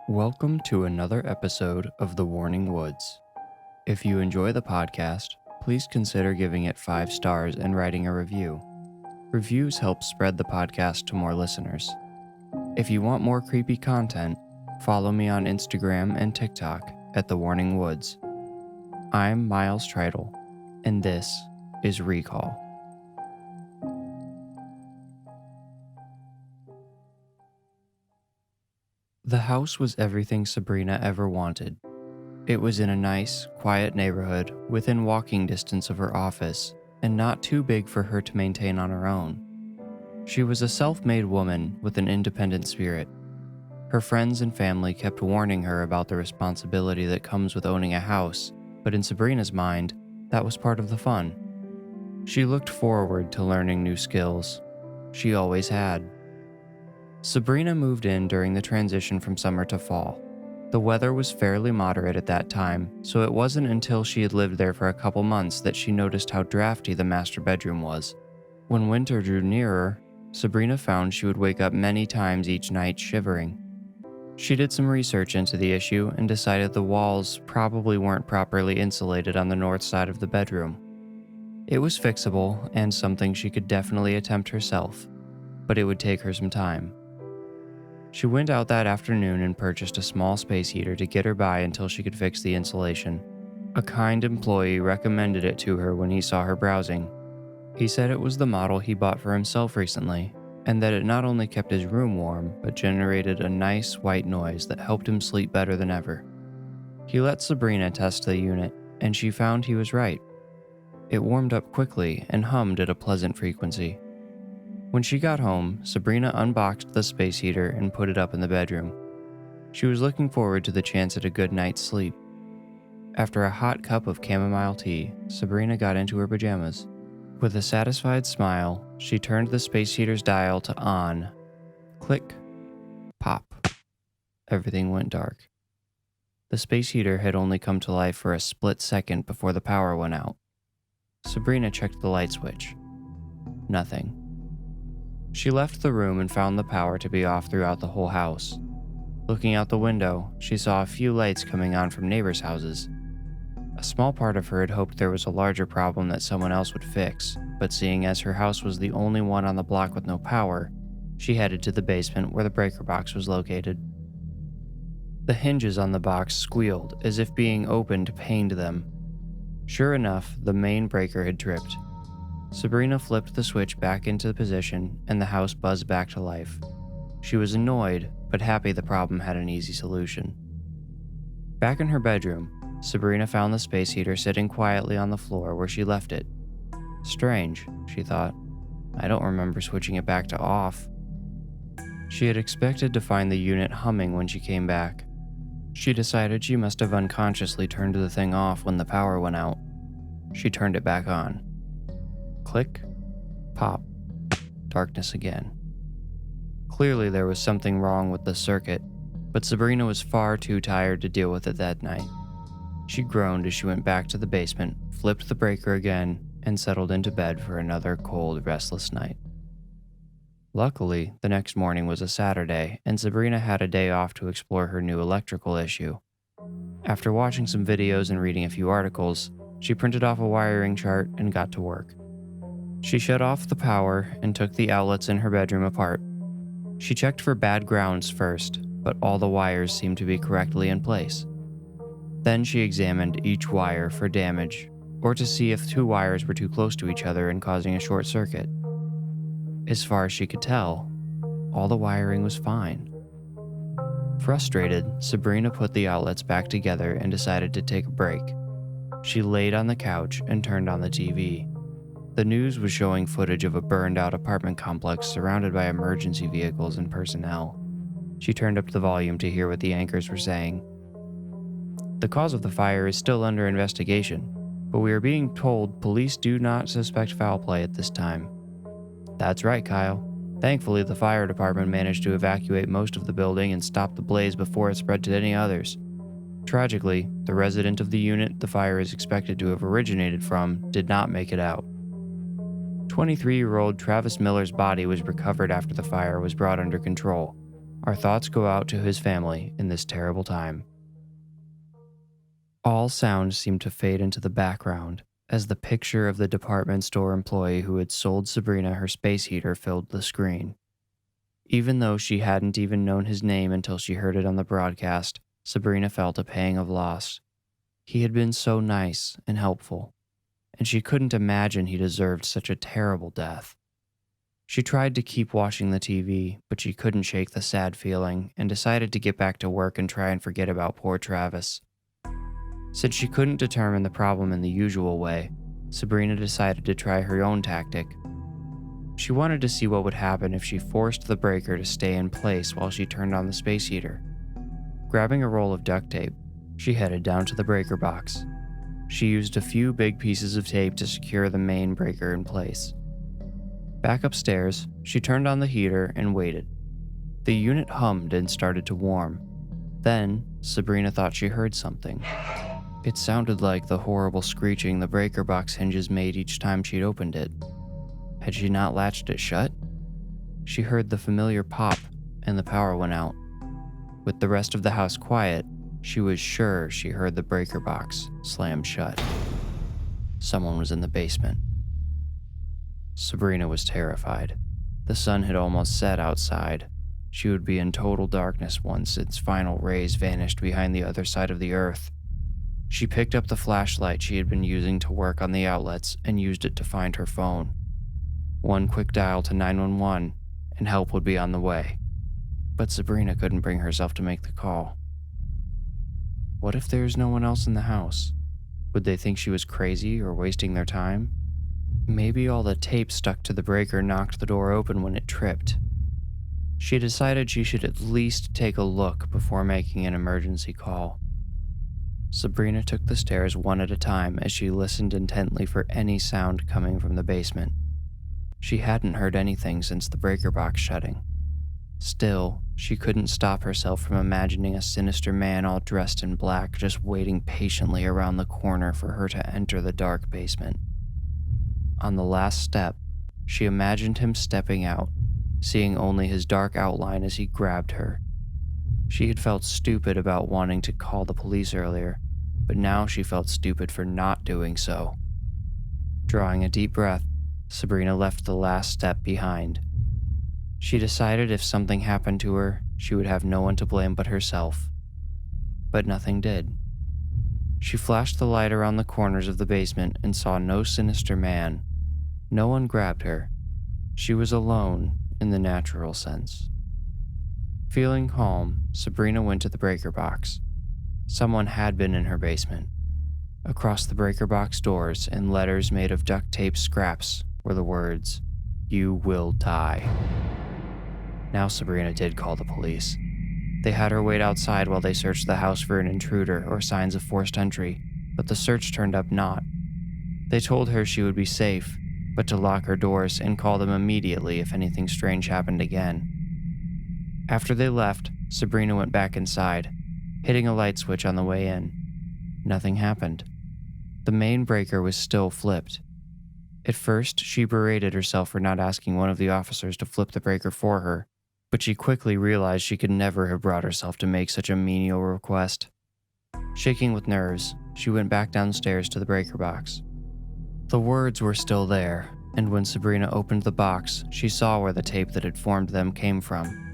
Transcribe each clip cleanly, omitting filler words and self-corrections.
Welcome to another episode of The Warning Woods. If you enjoy the podcast, please consider giving it 5 stars and writing a review. Reviews help spread the podcast to more listeners. If you want more creepy content, follow me on Instagram and TikTok at The Warning Woods. I'm Miles Tritle, and this is Recall. The house was everything Sabrina ever wanted. It was in a nice, quiet neighborhood within walking distance of her office, and not too big for her to maintain on her own. She was a self-made woman with an independent spirit. Her friends and family kept warning her about the responsibility that comes with owning a house, but in Sabrina's mind, that was part of the fun. She looked forward to learning new skills. She always had. Sabrina moved in during the transition from summer to fall. The weather was fairly moderate at that time, so it wasn't until she had lived there for a couple months that she noticed how drafty the master bedroom was. When winter drew nearer, Sabrina found she would wake up many times each night shivering. She did some research into the issue and decided the walls probably weren't properly insulated on the north side of the bedroom. It was fixable and something she could definitely attempt herself, but it would take her some time. She went out that afternoon and purchased a small space heater to get her by until she could fix the insulation. A kind employee recommended it to her when he saw her browsing. He said it was the model he bought for himself recently, and that it not only kept his room warm, but generated a nice white noise that helped him sleep better than ever. He let Sabrina test the unit, and she found he was right. It warmed up quickly and hummed at a pleasant frequency. When she got home, Sabrina unboxed the space heater and put it up in the bedroom. She was looking forward to the chance at a good night's sleep. After a hot cup of chamomile tea, Sabrina got into her pajamas. With a satisfied smile, she turned the space heater's dial to on. Click. Pop. Everything went dark. The space heater had only come to life for a split second before the power went out. Sabrina checked the light switch. Nothing. She left the room and found the power to be off throughout the whole house. Looking out the window, she saw a few lights coming on from neighbors' houses. A small part of her had hoped there was a larger problem that someone else would fix, but seeing as her house was the only one on the block with no power, she headed to the basement where the breaker box was located. The hinges on the box squealed as if being opened pained them. Sure enough, the main breaker had tripped. Sabrina flipped the switch back into position and the house buzzed back to life. She was annoyed, but happy the problem had an easy solution. Back in her bedroom, Sabrina found the space heater sitting quietly on the floor where she left it. Strange, she thought. I don't remember switching it back to off. She had expected to find the unit humming when she came back. She decided she must have unconsciously turned the thing off when the power went out. She turned it back on. Click, pop, darkness again. Clearly there was something wrong with the circuit, but Sabrina was far too tired to deal with it that night. She groaned as she went back to the basement, flipped the breaker again, and settled into bed for another cold, restless night. Luckily, the next morning was a Saturday, and Sabrina had a day off to explore her new electrical issue. After watching some videos and reading a few articles, she printed off a wiring chart and got to work. She shut off the power and took the outlets in her bedroom apart. She checked for bad grounds first, but all the wires seemed to be correctly in place. Then she examined each wire for damage, or to see if 2 wires were too close to each other and causing a short circuit. As far as she could tell, all the wiring was fine. Frustrated, Sabrina put the outlets back together and decided to take a break. She laid on the couch and turned on the TV. The news was showing footage of a burned-out apartment complex surrounded by emergency vehicles and personnel. She turned up the volume to hear what the anchors were saying. The cause of the fire is still under investigation, but we are being told police do not suspect foul play at this time. That's right, Kyle. Thankfully, the fire department managed to evacuate most of the building and stop the blaze before it spread to any others. Tragically, the resident of the unit the fire is expected to have originated from did not make it out. 23-year-old Travis Miller's body was recovered after the fire was brought under control. Our thoughts go out to his family in this terrible time. All sounds seemed to fade into the background as the picture of the department store employee who had sold Sabrina her space heater filled the screen. Even though she hadn't even known his name until she heard it on the broadcast, Sabrina felt a pang of loss. He had been so nice and helpful, and she couldn't imagine he deserved such a terrible death. She tried to keep watching the TV, but she couldn't shake the sad feeling and decided to get back to work and try and forget about poor Travis. Since she couldn't determine the problem in the usual way, Sabrina decided to try her own tactic. She wanted to see what would happen if she forced the breaker to stay in place while she turned on the space heater. Grabbing a roll of duct tape, she headed down to the breaker box. She used a few big pieces of tape to secure the main breaker in place. Back upstairs, she turned on the heater and waited. The unit hummed and started to warm. Then, Sabrina thought she heard something. It sounded like the horrible screeching the breaker box hinges made each time she'd opened it. Had she not latched it shut? She heard the familiar pop, and the power went out. With the rest of the house quiet, she was sure she heard the breaker box slam shut. Someone was in the basement. Sabrina was terrified. The sun had almost set outside. She would be in total darkness once its final rays vanished behind the other side of the earth. She picked up the flashlight she had been using to work on the outlets and used it to find her phone. One quick dial to 911, and help would be on the way. But Sabrina couldn't bring herself to make the call. What if there's no one else in the house? Would they think she was crazy or wasting their time? Maybe all the tape stuck to the breaker knocked the door open when it tripped. She decided she should at least take a look before making an emergency call. Sabrina took the stairs one at a time as she listened intently for any sound coming from the basement. She hadn't heard anything since the breaker box shutting. Still, she couldn't stop herself from imagining a sinister man all dressed in black just waiting patiently around the corner for her to enter the dark basement. On the last step, she imagined him stepping out, seeing only his dark outline as he grabbed her. She had felt stupid about wanting to call the police earlier, but now she felt stupid for not doing so. Drawing a deep breath, Sabrina left the last step behind. She decided if something happened to her, she would have no one to blame but herself. But nothing did. She flashed the light around the corners of the basement and saw no sinister man. No one grabbed her. She was alone in the natural sense. Feeling calm, Sabrina went to the breaker box. Someone had been in her basement. Across the breaker box doors, in letters made of duct tape scraps, were the words, "You will die." Now Sabrina did call the police. They had her wait outside while they searched the house for an intruder or signs of forced entry, but the search turned up naught. They told her she would be safe, but to lock her doors and call them immediately if anything strange happened again. After they left, Sabrina went back inside, hitting a light switch on the way in. Nothing happened. The main breaker was still flipped. At first, she berated herself for not asking one of the officers to flip the breaker for her, but she quickly realized she could never have brought herself to make such a menial request. Shaking with nerves, she went back downstairs to the breaker box. The words were still there, and when Sabrina opened the box, she saw where the tape that had formed them came from.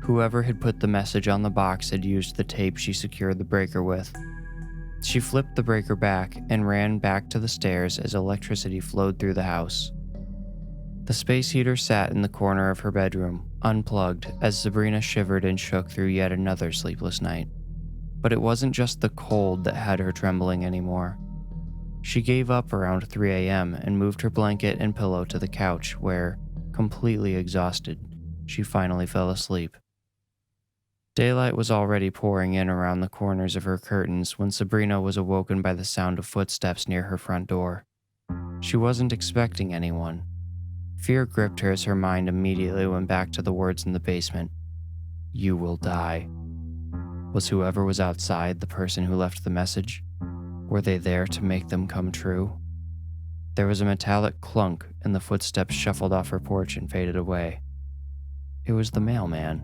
Whoever had put the message on the box had used the tape she secured the breaker with. She flipped the breaker back and ran back to the stairs as electricity flowed through the house. The space heater sat in the corner of her bedroom, unplugged, as Sabrina shivered and shook through yet another sleepless night. But it wasn't just the cold that had her trembling anymore. She gave up around 3 a.m. and moved her blanket and pillow to the couch where, completely exhausted, she finally fell asleep. Daylight was already pouring in around the corners of her curtains when Sabrina was awoken by the sound of footsteps near her front door. She wasn't expecting anyone. Fear gripped her as her mind immediately went back to the words in the basement. "You will die." Was whoever was outside the person who left the message? Were they there to make them come true? There was a metallic clunk and the footsteps shuffled off her porch and faded away. It was the mailman.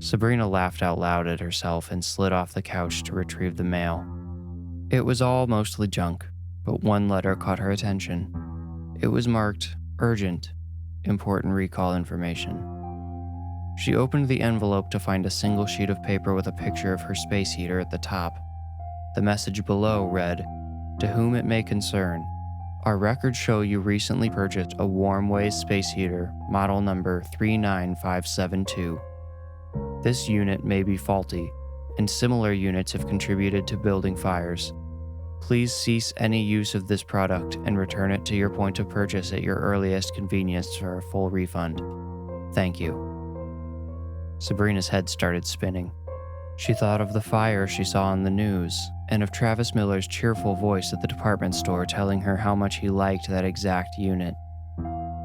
Sabrina laughed out loud at herself and slid off the couch to retrieve the mail. It was all mostly junk, but one letter caught her attention. It was marked urgent, important recall information. She opened the envelope to find a single sheet of paper with a picture of her space heater at the top. The message below read, "To whom it may concern, our records show you recently purchased a Warmways space heater, model number 39572. This unit may be faulty, and similar units have contributed to building fires. Please cease any use of this product and return it to your point of purchase at your earliest convenience for a full refund. Thank you." Sabrina's head started spinning. She thought of the fire she saw on the news, and of Travis Miller's cheerful voice at the department store telling her how much he liked that exact unit.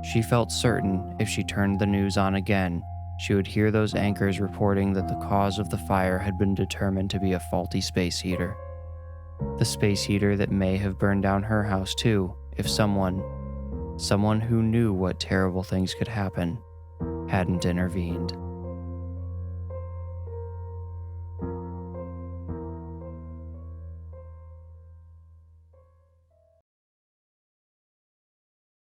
She felt certain if she turned the news on again, she would hear those anchors reporting that the cause of the fire had been determined to be a faulty space heater. The space heater that may have burned down her house too, if someone who knew what terrible things could happen, hadn't intervened.